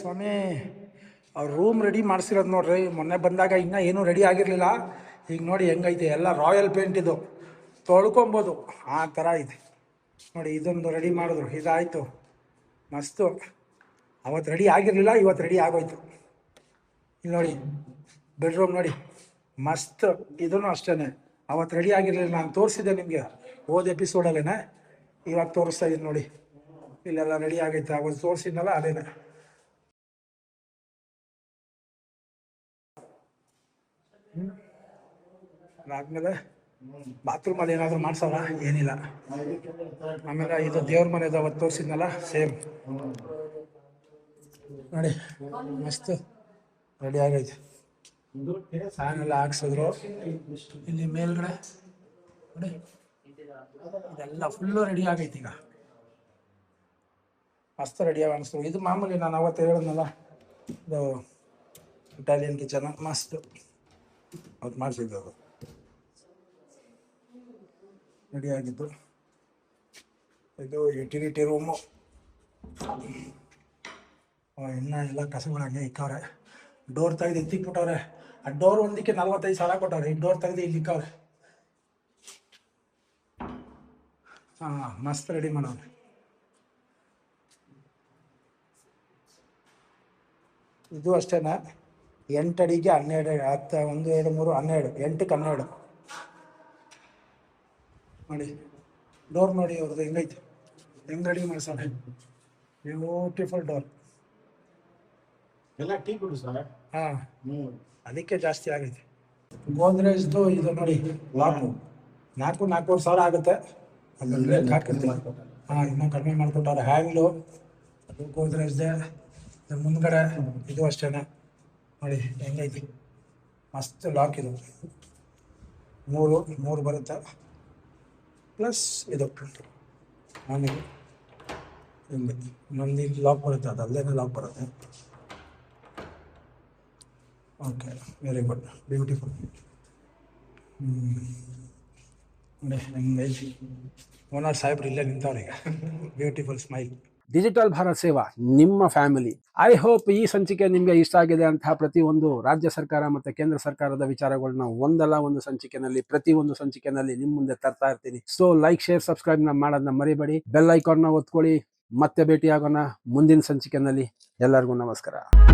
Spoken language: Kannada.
ಸ್ವಾಮಿ ಅವ್ರು ರೂಮ್ ರೆಡಿ ಮಾಡಿಸಿರೋದು ನೋಡ್ರಿ. ಮೊನ್ನೆ ಬಂದಾಗ ಇನ್ನೂ ಏನೂ ರೆಡಿ ಆಗಿರಲಿಲ್ಲ. ಈಗ ನೋಡಿ ಹೆಂಗೈತೆ, ಎಲ್ಲ ರಾಯಲ್ ಪೇಂಟ್ ಇದು, ತೊಳ್ಕೊಬೋದು ಆ ಥರ ಐತೆ ನೋಡಿ. ಇದೊಂದು ರೆಡಿ ಮಾಡಿದ್ರು, ಇದಾಯಿತು ಮಸ್ತು. ಅವತ್ತು ರೆಡಿ ಆಗಿರಲಿಲ್ಲ, ಇವತ್ತು ರೆಡಿ ಆಗೋಯ್ತು. ಇಲ್ಲಿ ನೋಡಿ ಬೆಡ್ರೂಮ್ ನೋಡಿ ಮಸ್ತ್. ಇದೂ ಅಷ್ಟೇ, ಅವತ್ತು ರೆಡಿ ಆಗಿರಲಿಲ್ಲ, ನಾನು ತೋರಿಸಿದ್ದೆ ನಿಮಗೆ ಹೋದ ಎಪಿಸೋಡಲ್ಲೇ. ಇವಾಗ ತೋರಿಸ್ತಾ ಇದ್ದೀನಿ ನೋಡಿ, ಇಲ್ಲೆಲ್ಲ ರೆಡಿ ಆಗೈತೆ. ಅವತ್ತು ತೋರಿಸಿದ್ನಲ್ಲ ಅದೇನೆ. ಅದಾದ್ಮೇಲೆ ಬಾತ್ರೂಮಲ್ಲಿ ಏನಾದರೂ ಮಾಡ್ಸೋಲ್ಲ, ಏನಿಲ್ಲ. ಆಮೇಲೆ ಇದು ದೇವ್ರ ಮನೆದು ಅವತ್ತು ತೋರಿಸಿದ್ನಲ್ಲ, ಸೇಮ್ ನೋಡಿ ಮಸ್ತ್ ರೆಡಿ ಆಗೈತೆ. ಫ್ಯಾನ್ ಎಲ್ಲ ಹಾಕ್ಸಿದ್ರು. ಇಲ್ಲಿ ಮೇಲ್ಗಡೆ ನೋಡಿ ಇದೆಲ್ಲ ಫುಲ್ಲು ರೆಡಿ ಆಗೈತೆ. ಈಗ ಮಸ್ತ್ ರೆಡಿಯಾಗಿ ಅನಿಸ್ತು. ಇದು ಮಾಮೂಲಿ ನಾನು ಅವತ್ತು ಹೇಳಿದ್ನಲ್ಲ, ಇದು ಇಟಾಲಿಯನ್ ಕಿಚನ್ ಮಸ್ತ್ ಅವತ್ತು ಮಾಡಿಸಿದ್ದು, ಅದು ರೆಡಿ ಆಗಿದ್ದು. ಇದು ಯುಟಿಲಿಟಿ ರೂಮು. ಇನ್ನೂ ಎಲ್ಲ ಕಸಗಳಾಗೆ ಇಕ್ಕವ್ರೆ. ಡೋರ್ ತೆಗೆದು ಎತ್ತಿಕ್ಬಿಟ್ಟವ್ರೆ. ಆ ಡೋರ್ ಒಂದಕ್ಕೆ 45,000 ಕೊಟ್ಟವ್ರೆ. ಈ ಡೋರ್ ತೆಗೆದು ಇಲ್ಲಿ ಇಕ್ಕವ್ರೆ. ಹಾಂ ಮಸ್ತ್ ರೆಡಿ ಮಾಡವ್ರೆ. ಇದು ಅಷ್ಟೇ, 8 ಅಡಿಗೆ 12, 10, 1, 2, 3, 12, 8ಕ್ಕೆ 12 ನೋಡಿ. ಡೋರ್ ನೋಡಿ ಅವ್ರದ್ದು ಹೆಂಗೈತೆ, ಹೆಂಗೆ ರೆಡಿ ಮಾಡ್ಸೋಣ. ಬ್ಯೂಟಿಫುಲ್ ಡೋರ್ ಎಲ್ಲ ಟೀ ಕುಡಿ ಸರ್. ಹಾಂ, ಅದಕ್ಕೆ ಜಾಸ್ತಿ ಆಗೈತೆ. ಗೋದ್ರೇಜ್ದು ಇದು ನೋಡಿ ಲಾಕು 4,000 ಆಗುತ್ತೆ. ಅದರಲ್ಲಿ ಹಾಕಿರ್ತೀವಿ. ಹಾಂ, ಇನ್ನೂ ಕಡಿಮೆ ಮಾಡಿಕೊಟ್ಟವ್ರೆ. ಹ್ಯಾಂಡ್ಲು ಅದು ಗೋದ್ರೇಜ್ದೆ. ಇದು ಮುಂದ್ಗಡೆ ಇದು ಅಷ್ಟೇ ನೋಡಿ ಹೆಂಗೈತಿ, ಮಸ್ತ್ ಲಾಕ್. ಇದು ಮೂರು ಬರುತ್ತೆ, ಪ್ಲಸ್ ಇದು ಆಮೇಲೆ ಹಿಂಗೆ ಇನ್ನೊಂದು ಇಲ್ಲಿ ಲಾಕ್ ಬರುತ್ತೆ, ಅದು ಅಲ್ಲೇ ಲಾಕ್ ಬರುತ್ತೆ. Okay, very good, beautiful. ನೋಡಿ ಹೆಂಗೈತಿ. ಓನರ್ ಸಾಹೇಬ್ರು ಇಲ್ಲೇ ನಿಂತವ್ರೀಗ, ಬ್ಯೂಟಿಫುಲ್ ಸ್ಮೈಲ್. ಡಿಜಿಟಲ್ ಭಾರತ್ ಸೇವಾ ನಿಮ್ಮ ಫ್ಯಾಮಿಲಿ. ಐ ಹೋಪ್ ಈ ಸಂಚಿಕೆ ನಿಮಗೆ ಇಷ್ಟ ಆಗಿದೆ ಅಂತ. ಪ್ರತಿಯೊಂದು ರಾಜ್ಯ ಸರ್ಕಾರ ಮತ್ತು ಕೇಂದ್ರ ಸರ್ಕಾರದ ವಿಚಾರಗಳನ್ನ ಒಂದಲ್ಲ ಒಂದು ಸಂಚಿಕೆನಲ್ಲಿ, ಪ್ರತಿಯೊಂದು ಸಂಚಿಕೆನಲ್ಲಿ ನಿಮ್ಮ ಮುಂದೆ ತರ್ತಾ ಇರ್ತೀನಿ. ಸೊ ಲೈಕ್, ಶೇರ್, ಸಬ್ಸ್ಕ್ರೈಬ್ ಮಾಡೋದನ್ನ ಮರಿಬೇಡಿ. ಬೆಲ್ ಐಕಾನ್ನ ಒತ್ಕೊಳ್ಳಿ. ಮತ್ತೆ ಭೇಟಿಯಾಗೋಣ ಮುಂದಿನ ಸಂಚಿಕೆನಲ್ಲಿ. ಎಲ್ಲರಿಗೂ ನಮಸ್ಕಾರ.